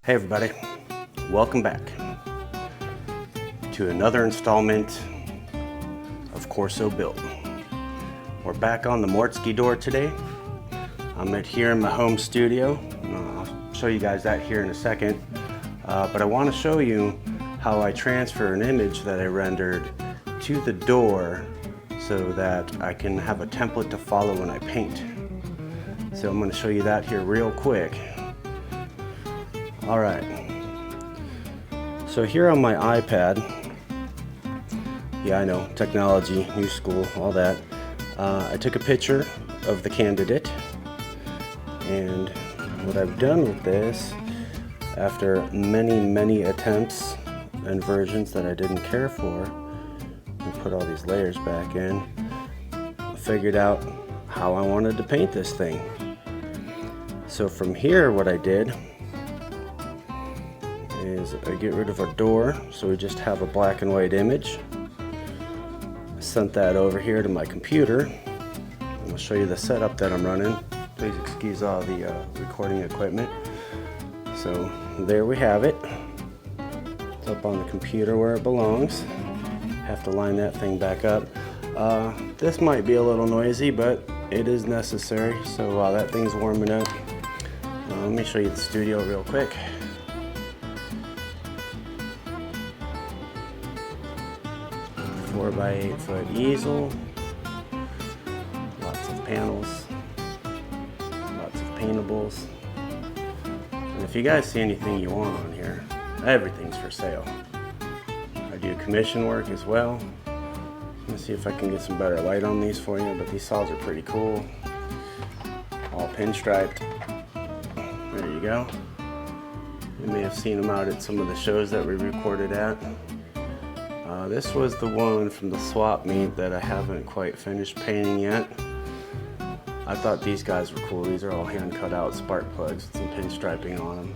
Hey everybody, welcome back to another installment of Corso Built. We're back on the Mortske door today. I'm here in my home studio. I'll show you guys that here in a second. But I want to show you how I transfer an image that I rendered to the door so that I can have a template to follow when I paint. So I'm going to show you that here real quick. All right, so here on my iPad, yeah, I know, technology, new school, all that. I took a picture of the candidate, and what I've done with this, after many attempts and versions that I didn't care for, and put all these layers back in, I figured out how I wanted to paint this thing. So from here, what I did is I get rid of our door, so we just have a black and white image. I sent that over here to my computer. I'm going to show you the setup that I'm running. Please excuse all the recording equipment. So there we have it. It's up on the computer where it belongs. Have to line that thing back up. This might be a little noisy, but it is necessary. So while that thing's warming up, let me show you the studio real quick. 4x8 foot easel, lots of panels, lots of paintables, and if you guys see anything you want on here, everything's for sale. I do commission work as well. Let me see if I can get some better light on these for you, but these saws are pretty cool, all pinstriped. There you go. You may have seen them out at some of the shows that we recorded at. This was the one from the swap meet that I haven't quite finished painting yet. I thought these guys were cool. These are all hand cut out spark plugs with some pinstriping on them.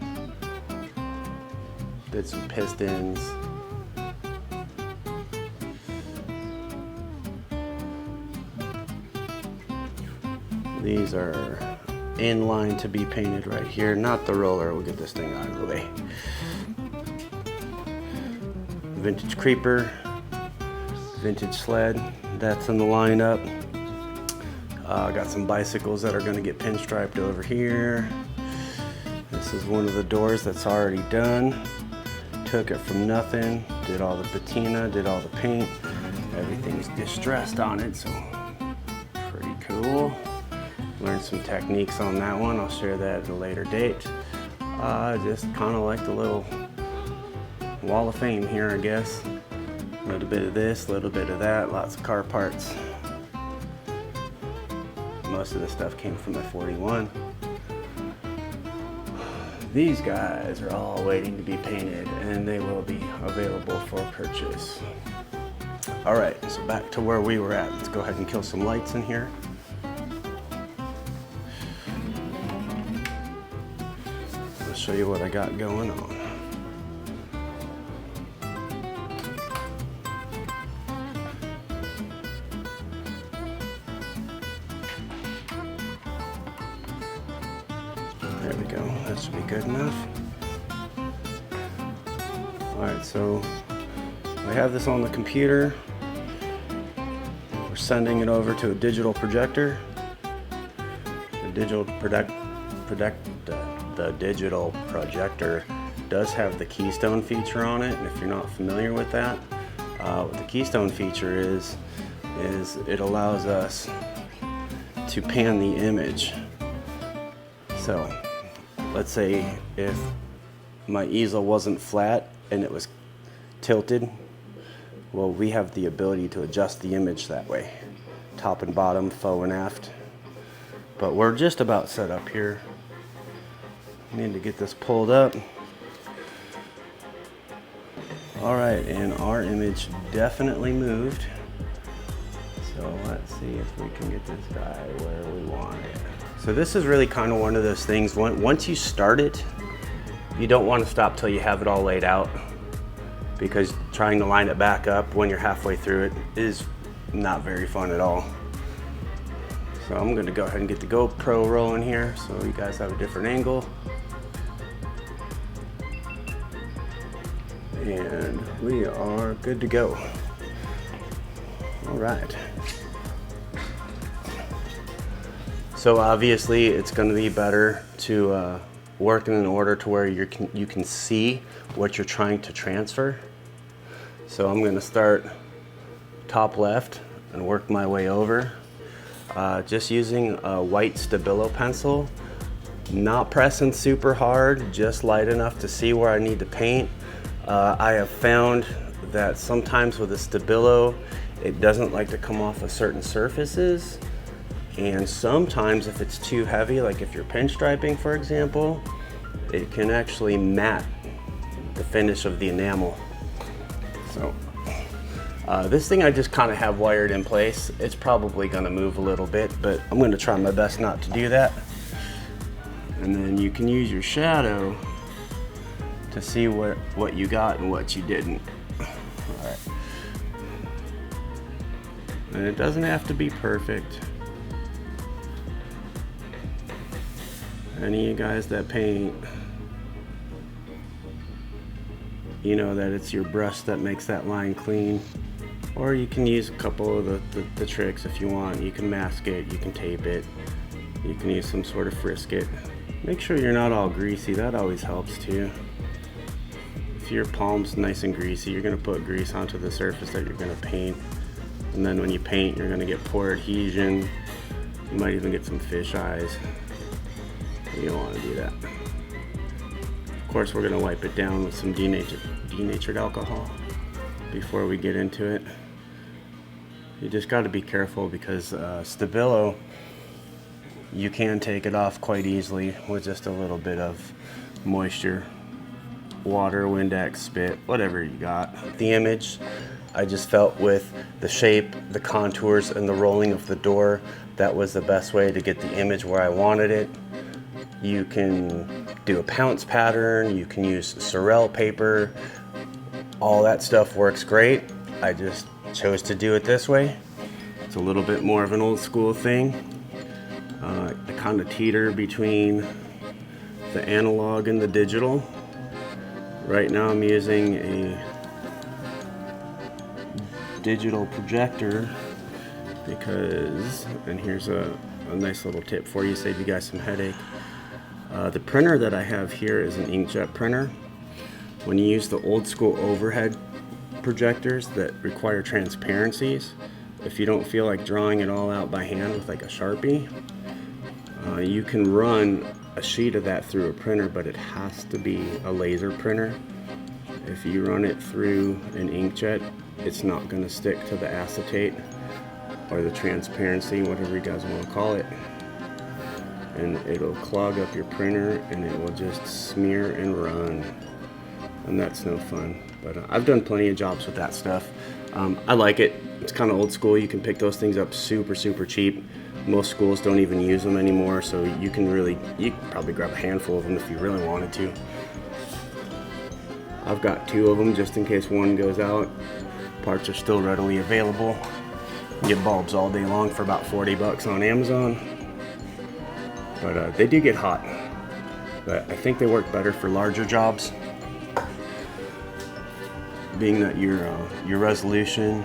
Did some pistons. These are in line to be painted right here. Not the roller. We'll get this thing out of the way. Vintage creeper, vintage sled, that's in the lineup. Got some bicycles that are going to get pinstriped over here. This is one of the doors that's already done. Took it from nothing, did all the patina, did all the paint. Everything's distressed on it, so pretty cool. Learned some techniques on that one. I'll share that at a later date. Just kind of like the little wall of fame here, I guess. A little bit of this, a little bit of that, lots of car parts. Most of the stuff came from my 41. These guys are all waiting to be painted, and they will be available for purchase. All right, so back to where we were at. Let's go ahead and kill some lights in here. I'll show you what I got going on. There we go, that should be good enough. Alright, so I have this on the computer. We're sending it over to a digital projector. The digital the digital projector does have the keystone feature on it, and if you're not familiar with that, what the keystone feature is it allows us to pan the image. So let's say if my easel wasn't flat and it was tilted, well, we have the ability to adjust the image that way, top and bottom, fore and aft. But we're just about set up here. Need to get this pulled up. All right, and our image definitely moved. So let's see if we can get this guy where we want it. So this is really kind of one of those things, once you start it, you don't want to stop till you have it all laid out, because trying to line it back up when you're halfway through it is not very fun at all. So I'm going to go ahead and get the GoPro rolling here so you guys have a different angle. And we are good to go. All right. So obviously it's going to be better to work in an order to where you can see what you're trying to transfer. So I'm going to start top left and work my way over. Just using a white Stabilo pencil, not pressing super hard, just light enough to see where I need to paint. I have found that sometimes with a Stabilo, it doesn't like to come off of certain surfaces. And sometimes if it's too heavy, like if you're pinstriping, for example, it can actually matte the finish of the enamel. So this thing I just kind of have wired in place. It's probably going to move a little bit, but I'm going to try my best not to do that. And then you can use your shadow to see what you got and what you didn't. All right. And it doesn't have to be perfect. Any of you guys that paint, you know that it's your brush that makes that line clean. Or you can use a couple of the tricks if you want. You can mask it, you can tape it, you can use some sort of frisket. Make sure you're not all greasy, that always helps too. If your palm's nice and greasy, you're gonna put grease onto the surface that you're gonna paint. And then when you paint, you're gonna get pore adhesion. You might even get some fish eyes. You don't wanna do that. Of course, we're gonna wipe it down with some denatured alcohol before we get into it. You just got to be careful because Stabilo, you can take it off quite easily with just a little bit of moisture, water, Windex, spit, whatever you got. The image, I just felt with the shape, the contours, and the rolling of the door, that was the best way to get the image where I wanted it. You can do a pounce pattern, you can use Sorel paper, all that stuff works great. I just chose to do it this way. It's a little bit more of an old school thing. I kind of teeter between the analog and the digital. Right now I'm using a digital projector because, and here's a nice little tip for you, save you guys some headache. The printer that I have here is an inkjet printer. When you use the old school overhead projectors that require transparencies, if you don't feel like drawing it all out by hand with like a Sharpie, you can run a sheet of that through a printer, but it has to be a laser printer. If you run it through an inkjet, it's not going to stick to the acetate or the transparency, whatever you guys want to call it. And it'll clog up your printer and it will just smear and run. And that's no fun. But I've done plenty of jobs with that stuff. I like it. It's kind of old school. You can pick those things up super cheap. Most schools don't even use them anymore, so you can probably grab a handful of them if you really wanted to. I've got 2 of them just in case one goes out. Parts are still readily available. You get bulbs all day long for about 40 bucks on Amazon. But they do get hot. But I think they work better for larger jobs, being that your resolution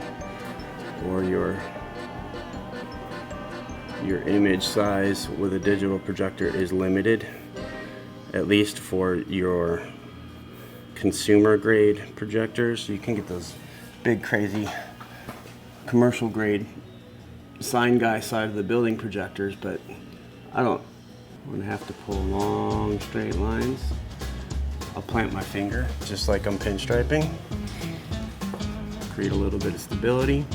or your your image size with a digital projector is limited, at least for your consumer grade projectors. You can get those big crazy commercial grade sign guy side of the building projectors, but I don't want to have to pull long straight lines. I'll plant my finger just like I'm pinstriping, create a little bit of stability.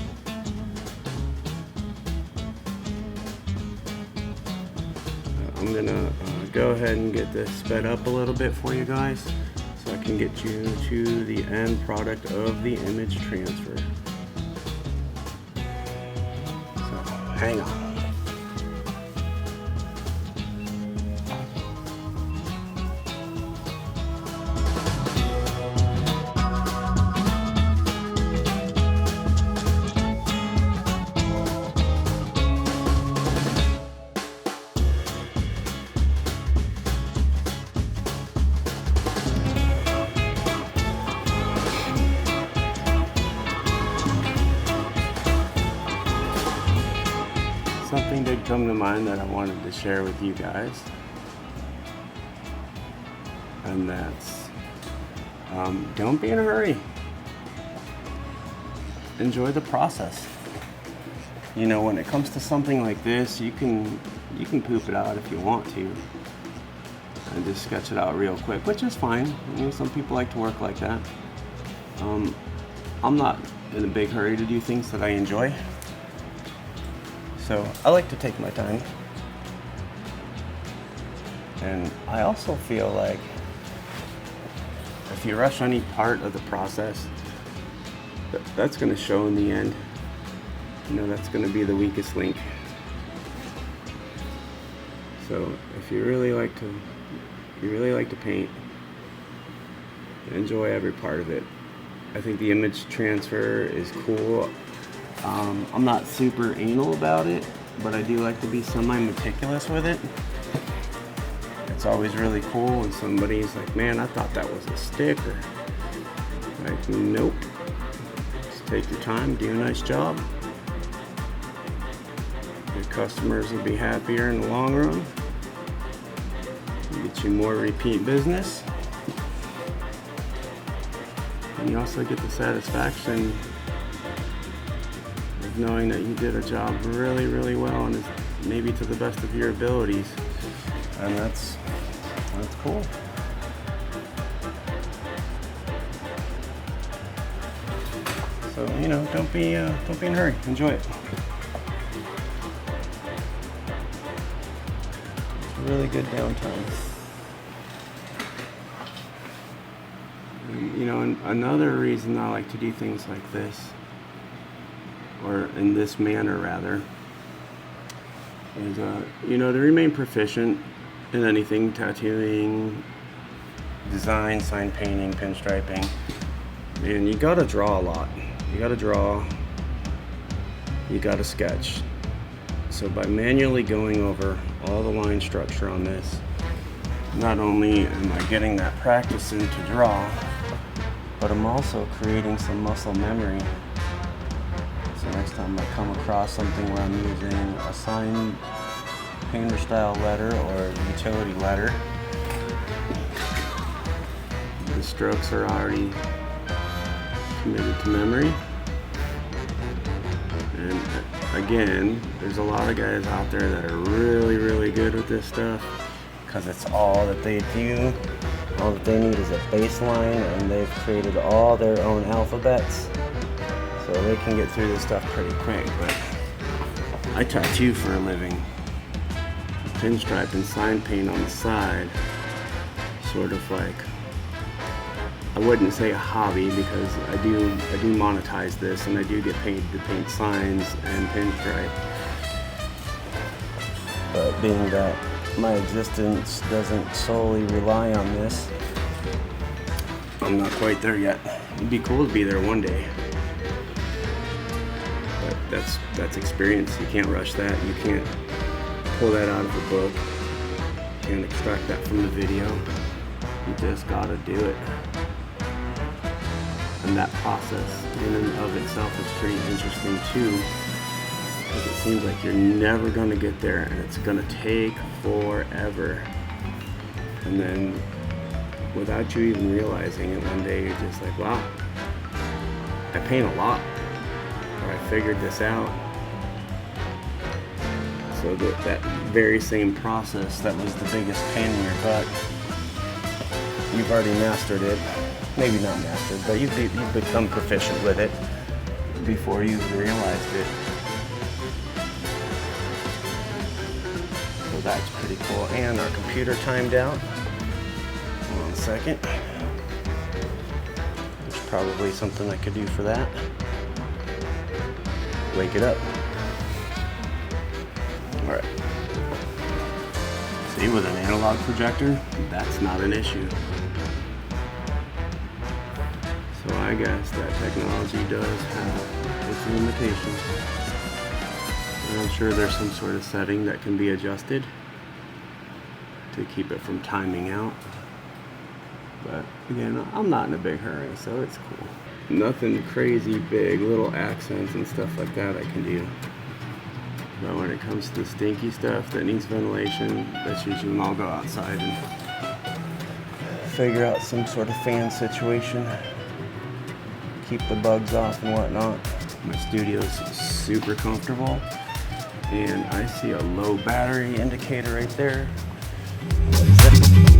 I'm gonna go ahead and get this sped up a little bit for you guys so I can get you to the end product of the image transfer. So hang on. Something did come to mind that I wanted to share with you guys, and that's don't be in a hurry. Enjoy the process. You know, when it comes to something like this, you can poop it out if you want to and just sketch it out real quick, which is fine. You know, some people like to work like that. I'm not in a big hurry to do things that I enjoy. So I like to take my time, and I also feel like if you rush any part of the process, that's going to show in the end. You know, that's going to be the weakest link. So if you really like to paint, enjoy every part of it. I think the image transfer is cool. I'm not super anal about it, but I do like to be semi-meticulous with it. It's always really cool when somebody's like, man, I thought that was a sticker. Like, nope. Just take your time, do a nice job. Your customers will be happier in the long run. Get you more repeat business. And you also get the satisfaction knowing that you did a job really, really well and maybe to the best of your abilities, and that's cool. So, you know, don't be in a hurry. Enjoy it. It's a really good downtime. And, you know, another reason I like to do things like this, or in this manner rather, is you know, to remain proficient in anything: tattooing, design, sign painting, pinstriping. And you gotta draw a lot. You gotta draw, you gotta sketch. So by manually going over all the line structure on this, not only am I getting that practice in to draw, but I'm also creating some muscle memory. So next time I come across something where I'm using a sign painter style letter or utility letter, the strokes are already committed to memory. And again, there's a lot of guys out there that are really, really good with this stuff because it's all that they do. All that they need is a baseline, and they've created all their own alphabets. So they can get through this stuff pretty quick, but I tattoo for a living. Pinstripe and sign paint on the side, sort of like, I wouldn't say a hobby because I do monetize this, and I do get paid to paint signs and pinstripe. But being that my existence doesn't solely rely on this, I'm not quite there yet. It'd be cool to be there one day. But that's experience. You can't rush that. You can't pull that out of a book. You can't extract that from the video. You just gotta do it. And that process in and of itself is pretty interesting too. because it seems like you're never going to get there and it's going to take forever. And then without you even realizing it, one day you're just like, wow, I paint a lot, or I figured this out. So that very same process that was the biggest pain in your butt, you've already mastered it. Maybe not mastered, but you've become proficient with it before you even realized it. So that's pretty cool. And our computer timed out. Hold on a second. There's probably something I could do for that. Wake it up. All right. See, with an analog projector, that's not an issue. So I guess that technology does have its limitations. And I'm sure there's some sort of setting that can be adjusted to keep it from timing out. But again, I'm not in a big hurry, so it's cool. Nothing crazy big, little accents and stuff like that I can do. But when it comes to the stinky stuff that needs ventilation, that's usually when I'll go outside and figure out some sort of fan situation. Keep the bugs off and whatnot. My studio's super comfortable. And I see a low battery indicator right there. What is that?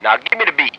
Now give me the beat.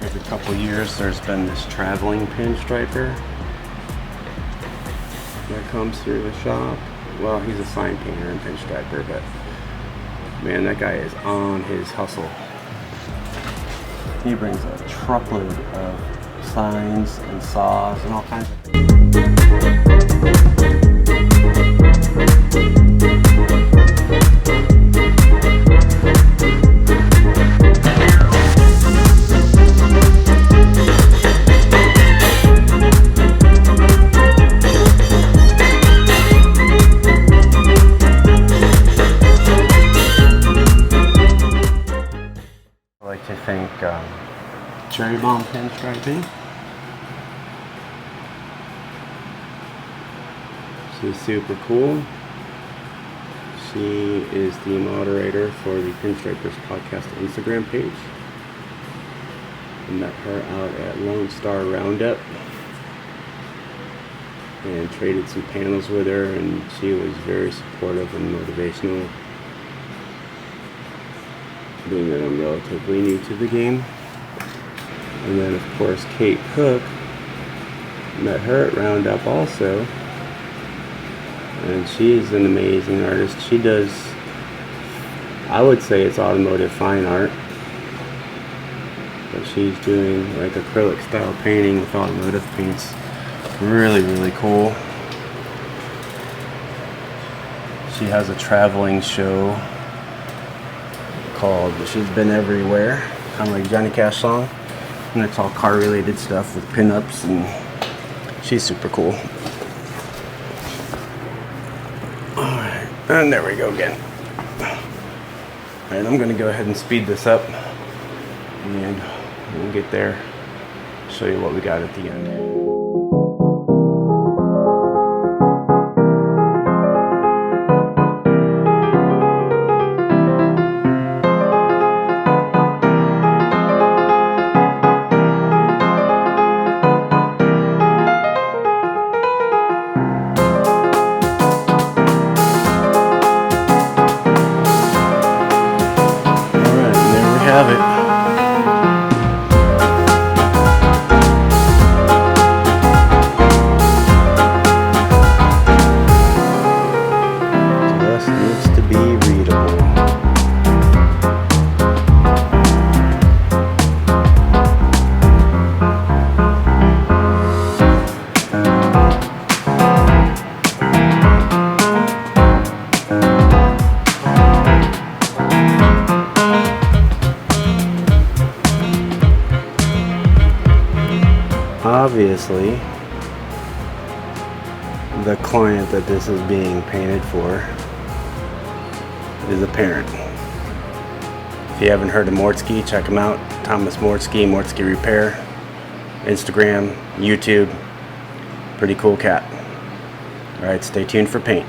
Every couple years there's been this traveling pinstriper that comes through the shop. Well, he's a sign painter and pinstriper, but man, that guy is on his hustle. He brings a truckload of signs and saws and all kinds of things. I like to thank Cherry Bomb Pinstriping. She's super cool. She is the moderator for the Pinstripers Podcast Instagram page. I met her out at Lone Star Roundup and traded some panels with her, and she was very supportive and motivational. Being that I'm relatively new to the game. And then of course Kate Cook, met her at Roundup also, and she's an amazing artist. She does, I would say it's automotive fine art, but she's doing like acrylic style painting with automotive paints. Really, really cool. She has a traveling show called She's Been Everywhere, kind of like Johnny Cash song, and it's all car related stuff with pinups, and she's super cool. Alright, and there we go again. Alright, I'm gonna go ahead and speed this up and we'll get there, show you what we got at the end. Have it. Just needs to be readable. Obviously, the client that this is being painted for is a parent. If you haven't heard of Mortske, check him out. Thomas Mortske, Mortske Repair, Instagram, YouTube. Pretty cool cat. Alright, stay tuned for paint.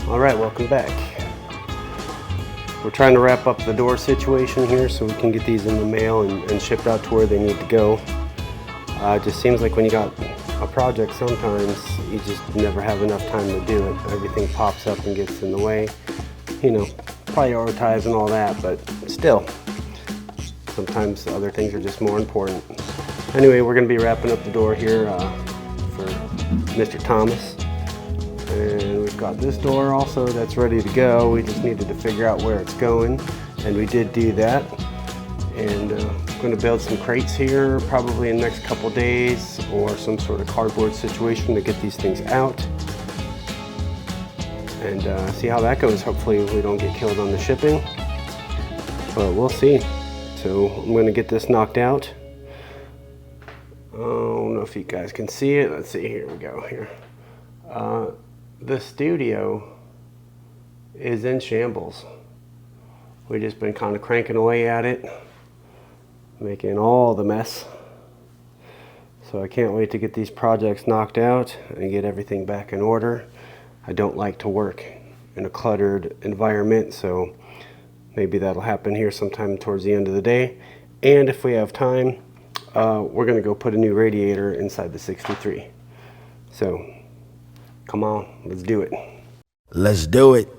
Alright, welcome back. We're trying to wrap up the door situation here so we can get these in the mail and shipped out to where they need to go. It just seems like when you got a project, sometimes you just never have enough time to do it. Everything pops up and gets in the way. You know, prioritize and all that, but still, sometimes other things are just more important. Anyway, we're going to be wrapping up the door here for Mr. Thomas. And we've got this door also that's ready to go. We just needed to figure out where it's going, and we did do that. And I'm going to build some crates here probably in the next couple days, or some sort of cardboard situation to get these things out. and see how that goes. Hopefully we don't get killed on the shipping, but we'll see. So I'm gonna get this knocked out. I don't know if you guys can see it. Let's see, here we go here. The studio is in shambles. We've just been kind of cranking away at it, making all the mess. So I can't wait to get these projects knocked out and get everything back in order. I don't like to work in a cluttered environment, so maybe that'll happen here sometime towards the end of the day. And if we have time, we're gonna go put a new radiator inside the 63. So come on, let's do it. Let's do it.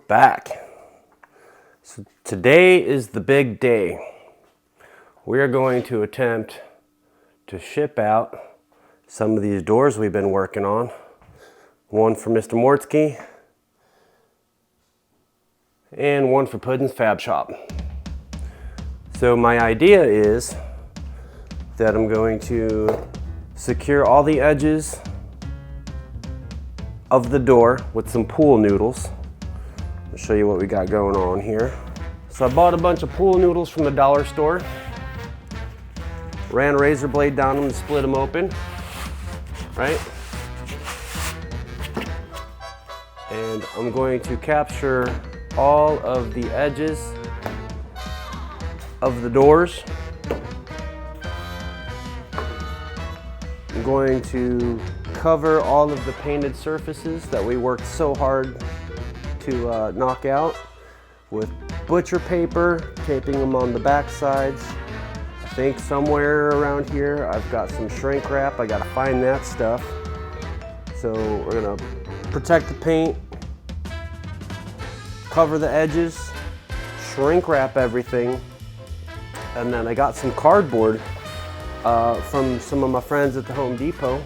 Back. So today is the big day. We are going to attempt to ship out some of these doors we've been working on. One for Mr. Mortske and one for PuddinsFabShop. So my idea is that I'm going to secure all the edges of the door with some pool noodles. I'll show you what we got going on here. So I bought a bunch of pool noodles from the dollar store. Ran a razor blade down them to split them open, right? And I'm going to capture all of the edges of the doors. I'm going to cover all of the painted surfaces that we worked so hard to knock out with butcher paper, taping them on the back sides. I think somewhere around here I've got some shrink wrap. I gotta find that stuff. So we're gonna protect the paint, cover the edges, shrink wrap everything, and then I got some cardboard from some of my friends at the Home Depot.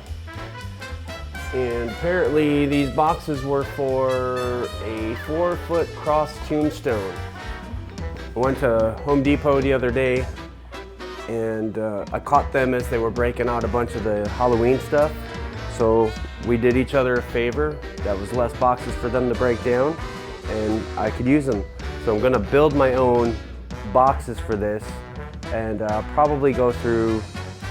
And apparently these boxes were for a 4-foot cross tombstone. I went to Home Depot the other day and I caught them as they were breaking out a bunch of the Halloween stuff. So we did each other a favor. That was less boxes for them to break down, and I could use them. So I'm gonna build my own boxes for this, and probably go through,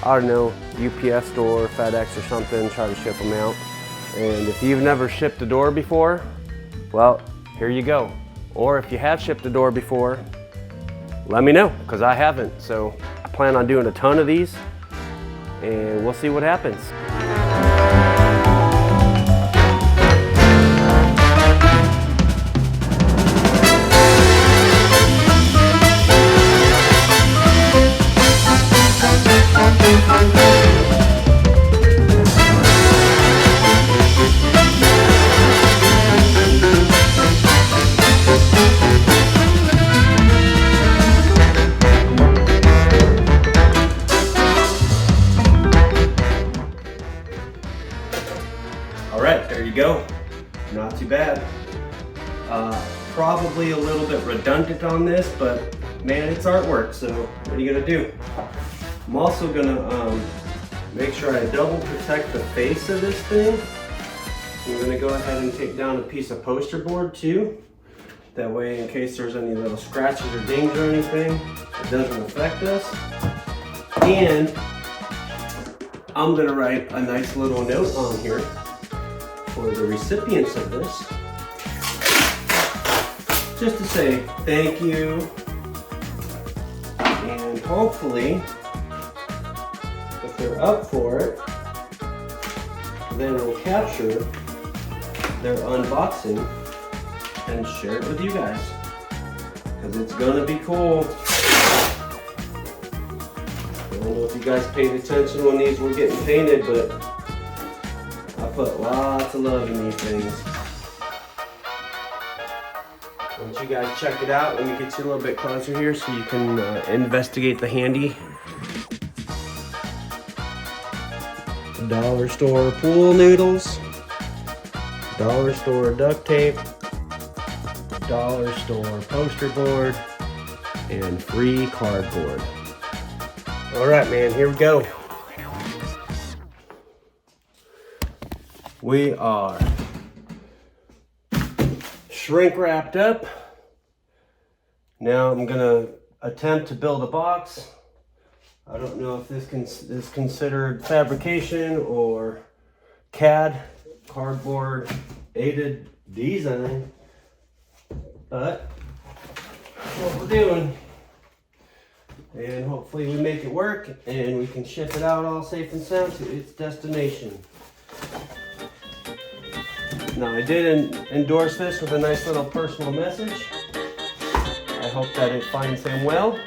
I don't know, UPS store, FedEx or something, try to ship them out. And if you've never shipped a door before, well, here you go. Or if you have shipped a door before, let me know, because I haven't. So I plan on doing a ton of these, and we'll see what happens. All right, there you go. Not too bad. Probably a little bit redundant on this, but man, it's artwork, so what are you gonna do? I'm also gonna make sure I double protect the face of this thing. I'm gonna go ahead and take down a piece of poster board too. That way, in case there's any little scratches or dings or anything, it doesn't affect us. And I'm gonna write a nice little note on here for the recipients of this, just to say thank you, and hopefully, if they're up for it, then we'll capture their unboxing and share it with you guys, because it's gonna be cool. I don't know if you guys paid attention when these were getting painted, but I put lots of love in these things. Once you guys check it out, let me get you a little bit closer here so you can investigate the handy dollar store pool noodles, dollar store duct tape, dollar store poster board, and free cardboard. All right, man, here we go. We are shrink wrapped up. Now I'm gonna attempt to build a box. I don't know if this is considered fabrication or CAD, cardboard aided design, but that's what we're doing. And hopefully we make it work and we can ship it out all safe and sound to its destination. Now, I did endorse this with a nice little personal message. I hope that it finds him well.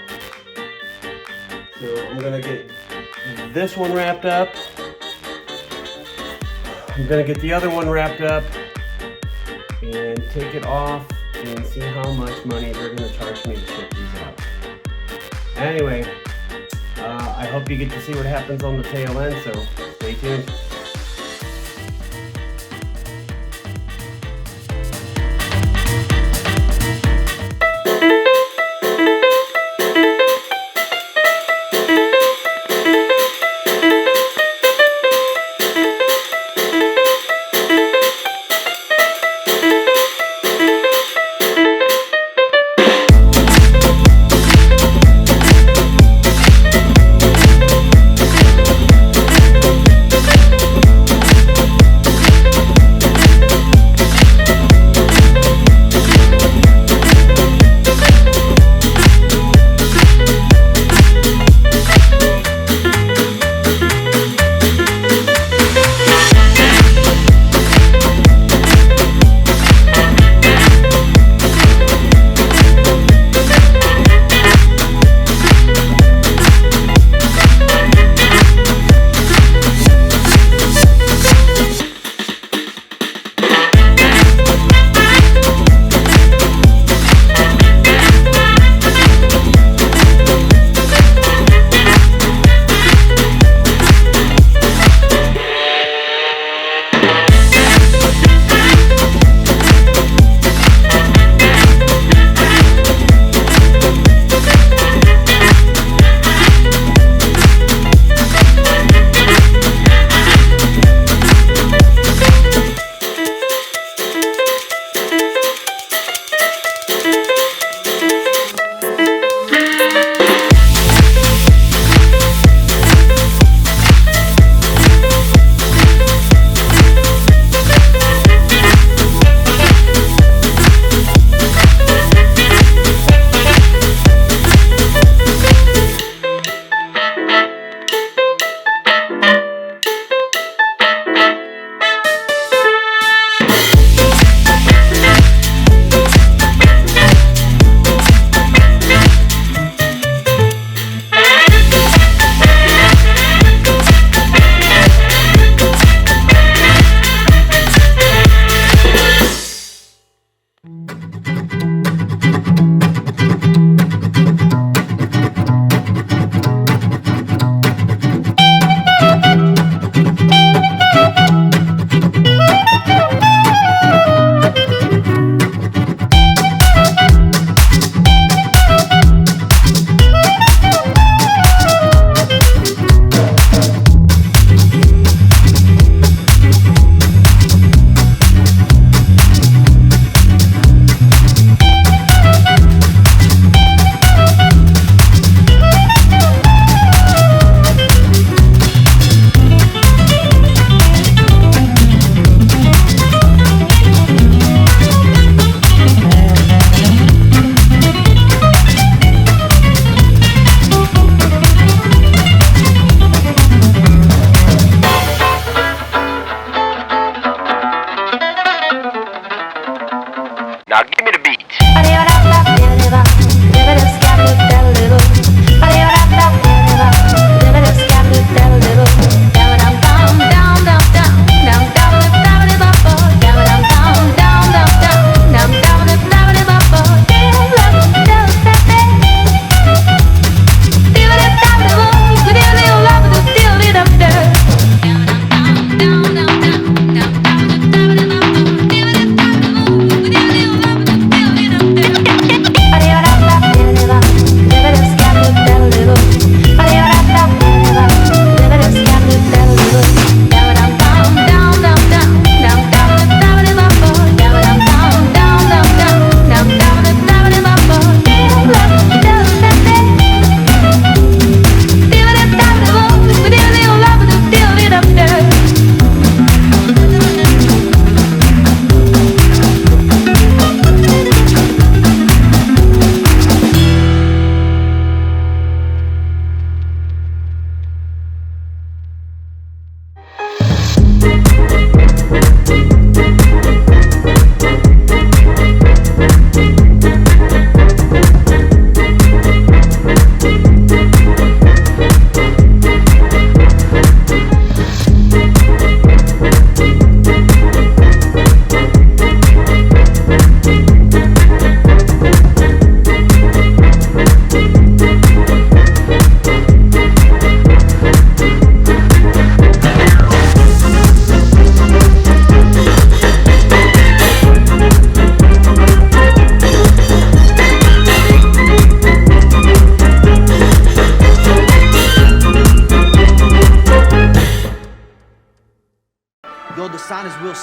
So I'm gonna get this one wrapped up. I'm gonna get the other one wrapped up and take it off and see how much money they're gonna charge me to ship these out. Anyway, I hope you get to see what happens on the tail end, so stay tuned.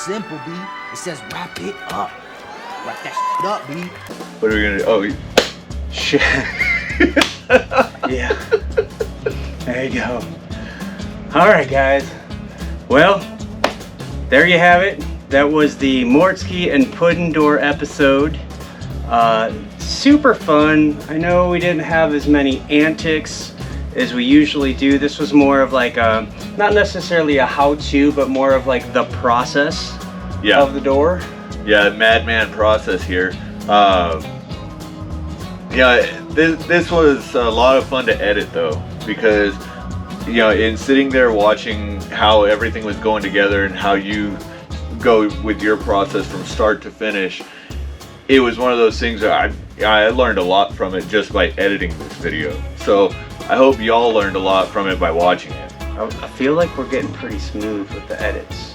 simple, B. It says wrap it up. Wrap that shit up, B. What are we gonna do? Oh, Shit. Yeah. There you go. All right, guys. Well, there you have it. That was the Mortske and Puddin door episode. Super fun. I know we didn't have as many antics as we usually do. This was more of like a, not necessarily a how-to, but more of like the process of the door. Yeah, Madman process here. Yeah, this was a lot of fun to edit though, because you know, in sitting there watching how everything was going together and how you go with your process from start to finish, it was one of those things that I learned a lot from it just by editing this video. So I hope y'all learned a lot from it by watching it. I feel like we're getting pretty smooth with the edits.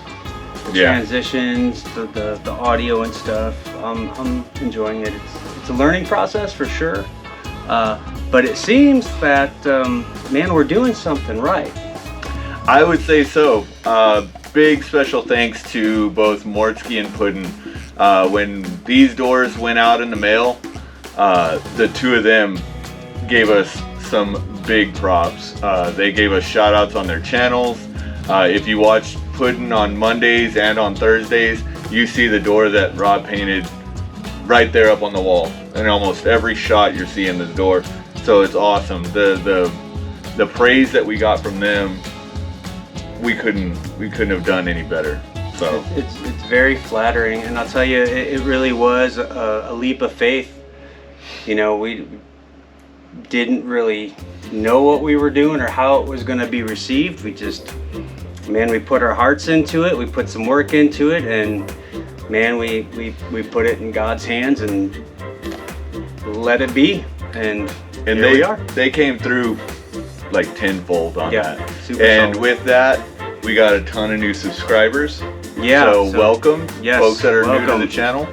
The transitions, the audio and stuff. I'm enjoying it. It's a learning process for sure. But it seems that, man, we're doing something right. I would say so. Big special thanks to both Mortske and Puddin. When these doors went out in the mail, the two of them gave us some big props. They gave us shout outs on their channels. If you watch Puddin on Mondays and on Thursdays, you see the door that Rob painted right there up on the wall. In almost every shot you're seeing the door. So it's awesome. The praise that we got from them, we couldn't have done any better. So it's very flattering, and I'll tell you, it really was a leap of faith. You know, we didn't really know what we were doing or how it was going to be received. We just, man, we put our hearts into it. We put some work into it, and man, we put it in God's hands and let it be. And here we are. They came through like tenfold on that. And solid. With that, we got a ton of new subscribers. Yeah. So welcome, yes, folks that are welcome. new to the channel.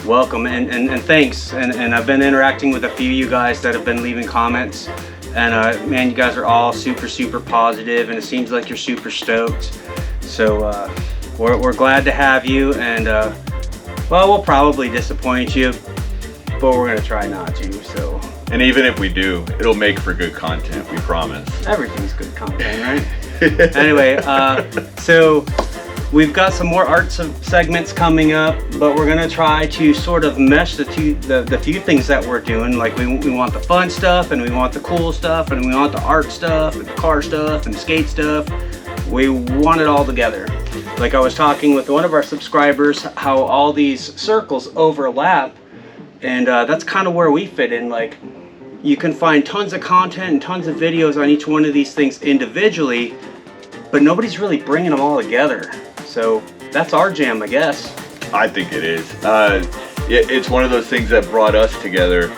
Welcome and thanks. And I've been interacting with a few of you guys that have been leaving comments. And man, you guys are all super positive, and it seems like you're super stoked. So we're glad to have you. And well, we'll probably disappoint you, but we're gonna try not to. So. And even if we do, it'll make for good content, we promise. Everything's good content, right? Anyway, so we've got some more art segments coming up, but we're gonna try to sort of mesh the few things that we're doing. Like we want the fun stuff, and we want the cool stuff, and we want the art stuff, and the car stuff, and the skate stuff. We want it all together. Like I was talking with one of our subscribers, how all these circles overlap, and that's kind of where we fit in. Like, you can find tons of content and tons of videos on each one of these things individually, but nobody's really bringing them all together. So that's our jam, I guess. I think it is. It's one of those things that brought us together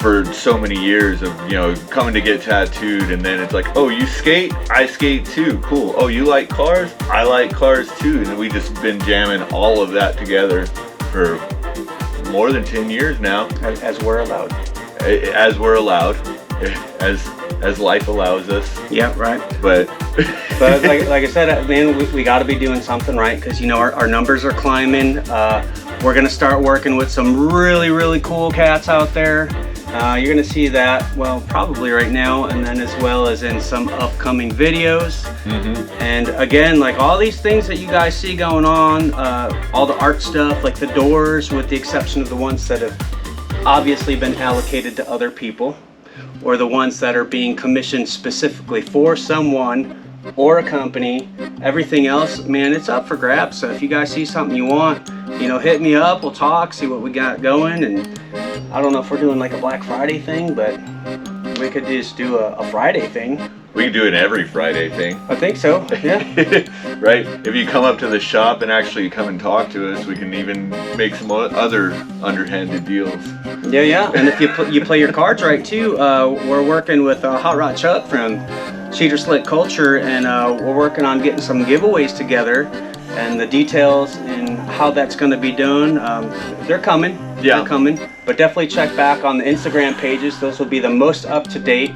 for so many years of, you know, coming to get tattooed, and then it's like, oh, you skate? I skate too. Cool. Oh, you like cars? I like cars too. And we just been jamming all of that together for more than 10 years now. As we're allowed. As we're allowed. As life allows us. Yeah, right. But like I said, man, we got to be doing something right, because you know our numbers are climbing. We're gonna start working with some really cool cats out there. You're gonna see that, well, probably right now, and then as well as in some upcoming videos. And again, like all these things that you guys see going on, all the art stuff, like the doors, with the exception of the ones that have obviously been allocated to other people, or the ones that are being commissioned specifically for someone or a company. Everything else, man, it's up for grabs. So if you guys see something you want, you know, hit me up, we'll talk, see what we got going. And I don't know if we're doing like a Black Friday thing, but we could just do a Friday thing. we can do an every Friday thing. I think so, yeah. Right? If you come up to the shop and actually come and talk to us, we can even make some other underhanded deals. Yeah. And if you play your cards right too, we're working with Hot Rod Chuck from Cheater Slick Culture, and we're working on getting some giveaways together. And the details and how that's going to be done, they're coming. Yeah. They're coming. But definitely check back on the Instagram pages. Those will be the most up to date.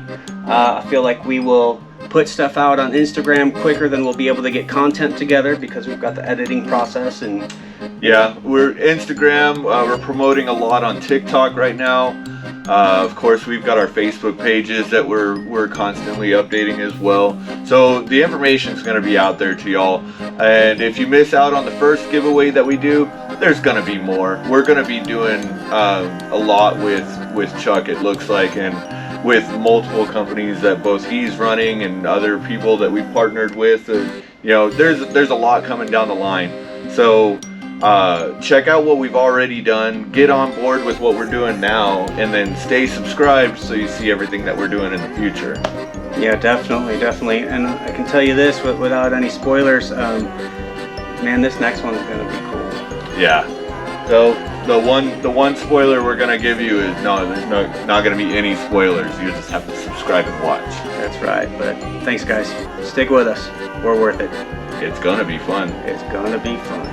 I feel like we will put stuff out on Instagram quicker than we'll be able to get content together because we've got the editing process. And yeah, we're Instagram. We're promoting a lot on TikTok right now. Of course, we've got our Facebook pages that we're constantly updating as well. So the information is going to be out there to y'all. And if you miss out on the first giveaway that we do, there's going to be more. We're going to be doing a lot with Chuck, it looks like, and with multiple companies that both he's running and other people that we've partnered with. You know, there's a lot coming down the line. So check out what we've already done, get on board with what we're doing now, and then stay subscribed so you see everything that we're doing in the future. yeah, definitely. And I can tell you this without any spoilers, man, this next one's gonna be cool. Yeah. So the one spoiler we're gonna give you is there's not gonna be any spoilers. You just have to subscribe and watch. That's right. But thanks, guys. Stick with us. We're worth it. It's gonna be fun. It's gonna be fun.